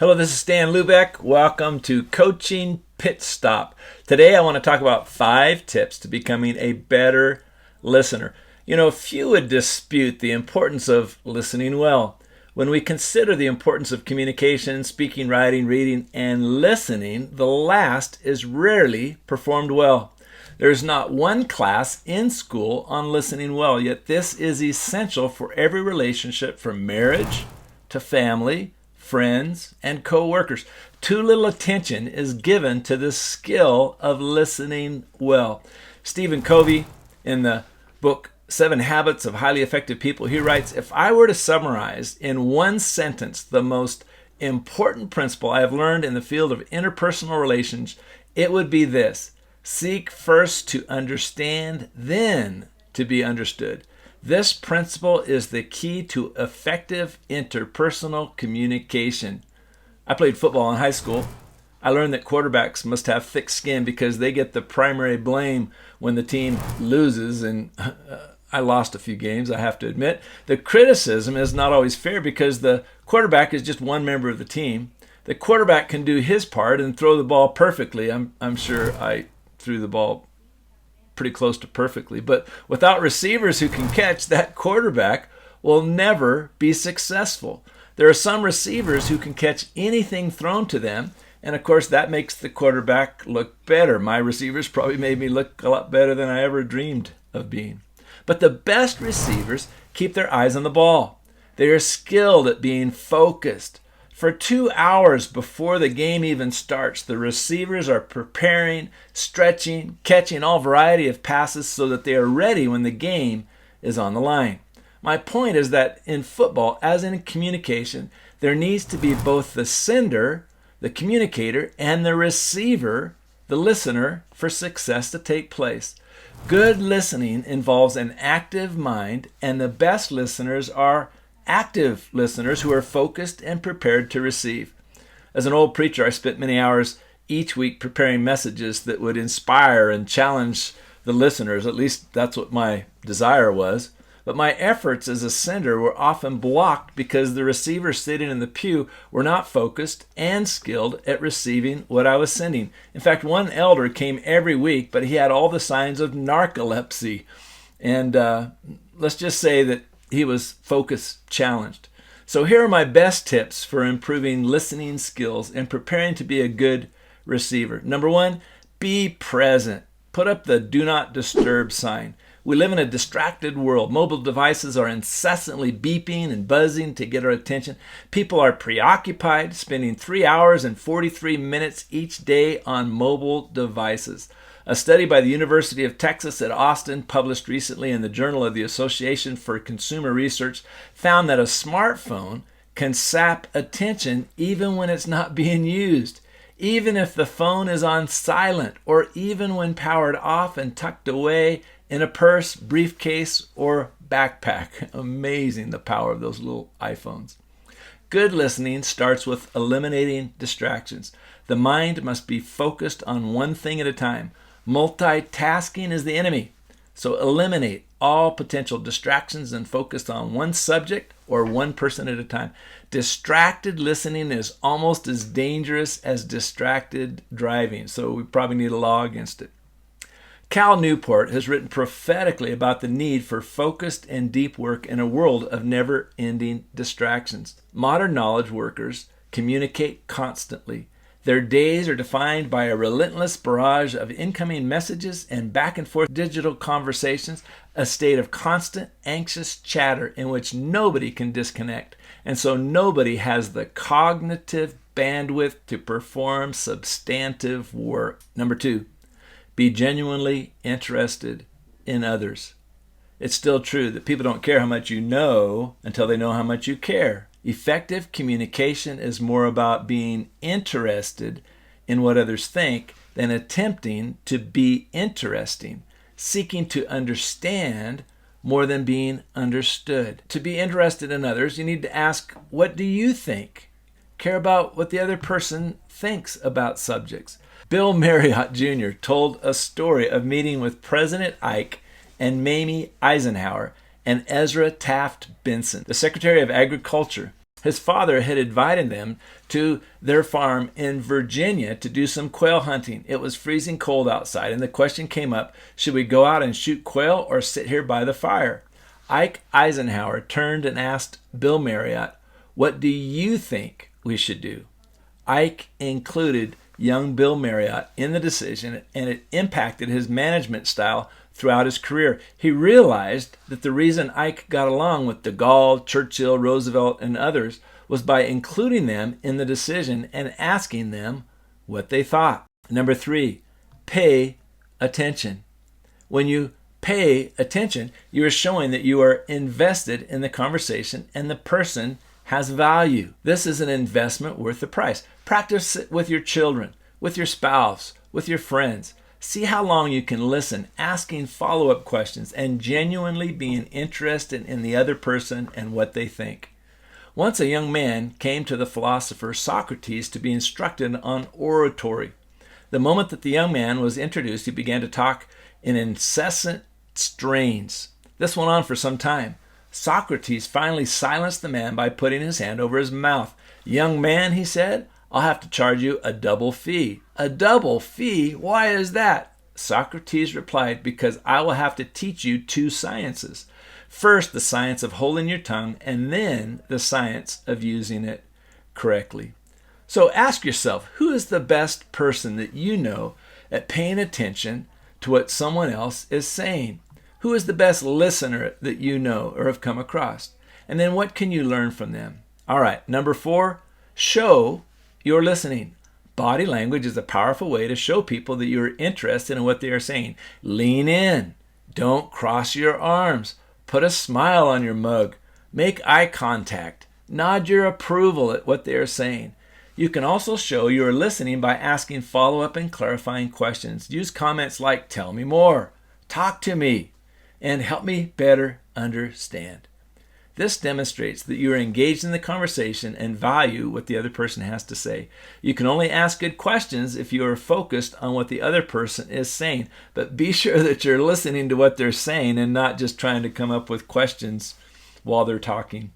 Hello, this is Stan Lubeck. Welcome to Coaching Pit Stop. Today I want to talk about 5 tips to becoming a better listener. Few would dispute the importance of listening well. When we consider the importance of communication, speaking, writing, reading, and listening, the last is rarely performed well. There is not one class in school on listening well, yet this is essential for every relationship from marriage to family, friends, and co-workers. Too little attention is given to the skill of listening well. Stephen Covey, in the book 7 Habits of Highly Effective People, he writes, "If I were to summarize in one sentence the most important principle I have learned in the field of interpersonal relations, it would be this: seek first to understand, then to be understood. This principle is the key to effective interpersonal communication." I played football in high school. I learned that quarterbacks must have thick skin because they get the primary blame when the team loses, and I lost a few games, I have to admit. The criticism is not always fair because the quarterback is just one member of the team. The quarterback can do his part and throw the ball perfectly. I'm sure I threw the ball pretty close to perfectly, but without receivers who can catch, that quarterback will never be successful. There are some receivers who can catch anything thrown to them, and of course that makes the quarterback look better. My receivers probably made me look a lot better than I ever dreamed of being. But the best receivers keep their eyes on the ball. They are skilled at being focused. For 2 hours before the game even starts, the receivers are preparing, stretching, catching all variety of passes so that they are ready when the game is on the line. My point is that in football, as in communication, there needs to be both the sender, the communicator, and the receiver, the listener, for success to take place. Good listening involves an active mind, and the best listeners are active listeners who are focused and prepared to receive. As an old preacher, I spent many hours each week preparing messages that would inspire and challenge the listeners. At least that's what my desire was. But my efforts as a sender were often blocked because the receivers sitting in the pew were not focused and skilled at receiving what I was sending. In fact, one elder came every week, but he had all the signs of narcolepsy. And let's just say that he was focus challenged. So here are my best tips for improving listening skills and preparing to be a good receiver. Number 1, be present. Put up the do not disturb sign. We live in a distracted world. Mobile devices are incessantly beeping and buzzing to get our attention. People are preoccupied, spending 3 hours and 43 minutes each day on mobile devices. A study by the University of Texas at Austin, published recently in the Journal of the Association for Consumer Research, found that a smartphone can sap attention even when it's not being used, even if the phone is on silent, or even when powered off and tucked away in a purse, briefcase, or backpack. Amazing, the power of those little iPhones. Good listening starts with eliminating distractions. The mind must be focused on one thing at a time. Multitasking is the enemy. So eliminate all potential distractions and focus on one subject or one person at a time. Distracted listening is almost as dangerous as distracted driving, so we probably need a law against it. Cal Newport has written prophetically about the need for focused and deep work in a world of never-ending distractions. Modern knowledge workers communicate constantly. Their days are defined by a relentless barrage of incoming messages and back and forth digital conversations, a state of constant, anxious chatter in which nobody can disconnect. And so nobody has the cognitive bandwidth to perform substantive work. Number 2, be genuinely interested in others. It's still true that people don't care how much you know until they know how much you care. Effective communication is more about being interested in what others think than attempting to be interesting, seeking to understand more than being understood. To be interested in others, you need to ask, what do you think? Care about what the other person thinks about subjects. Bill Marriott Jr. told a story of meeting with President Ike and Mamie Eisenhower and Ezra Taft Benson, the Secretary of Agriculture. His father had invited them to their farm in Virginia to do some quail hunting. It was freezing cold outside, and the question came up, should we go out and shoot quail or sit here by the fire? Ike Eisenhower turned and asked Bill Marriott, what do you think we should do? Ike included young Bill Marriott in the decision, and it impacted his management style throughout his career. He realized that the reason Ike got along with de Gaulle, Churchill, Roosevelt, and others was by including them in the decision and asking them what they thought. Number 3, pay attention. When you pay attention, you are showing that you are invested in the conversation and the person has value. This is an investment worth the price. Practice it with your children, with your spouse, with your friends. See how long you can listen, asking follow-up questions, and genuinely being interested in the other person and what they think. Once a young man came to the philosopher Socrates to be instructed on oratory. The moment that the young man was introduced, he began to talk in incessant strains. This went on for some time. Socrates finally silenced the man by putting his hand over his mouth. Young man, he said, I'll have to charge you a double fee. A double fee? Why is that? Socrates replied, because I will have to teach you 2 sciences. First, the science of holding your tongue, and then the science of using it correctly. So ask yourself, who is the best person that you know at paying attention to what someone else is saying? Who is the best listener that you know or have come across? And then what can you learn from them? All right, number 4, show you're listening. Body language is a powerful way to show people that you're interested in what they are saying. Lean in. Don't cross your arms. Put a smile on your mug. Make eye contact. Nod your approval at what they are saying. You can also show you are listening by asking follow-up and clarifying questions. Use comments like, tell me more, talk to me, and help me better understand. This demonstrates that you are engaged in the conversation and value what the other person has to say. You can only ask good questions if you are focused on what the other person is saying, but be sure that you're listening to what they're saying and not just trying to come up with questions while they're talking.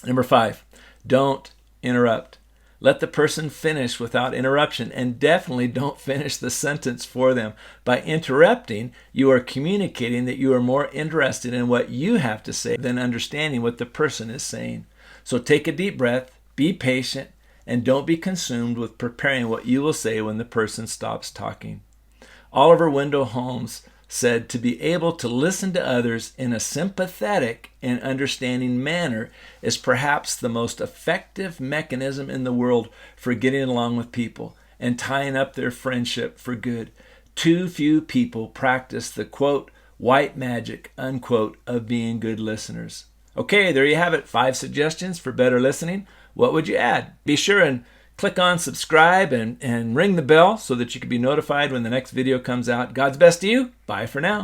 Number 5, don't interrupt. Let the person finish without interruption, and definitely don't finish the sentence for them. By interrupting, you are communicating that you are more interested in what you have to say than understanding what the person is saying. So take a deep breath, be patient, and don't be consumed with preparing what you will say when the person stops talking. Oliver Wendell Holmes said to be able to listen to others in a sympathetic and understanding manner is perhaps the most effective mechanism in the world for getting along with people and tying up their friendship for good. Too few people practice the, quote, white magic, unquote, of being good listeners. Okay, there you have it. 5 suggestions for better listening. What would you add? Be sure and click on subscribe and ring the bell so that you can be notified when the next video comes out. God's best to you. Bye for now.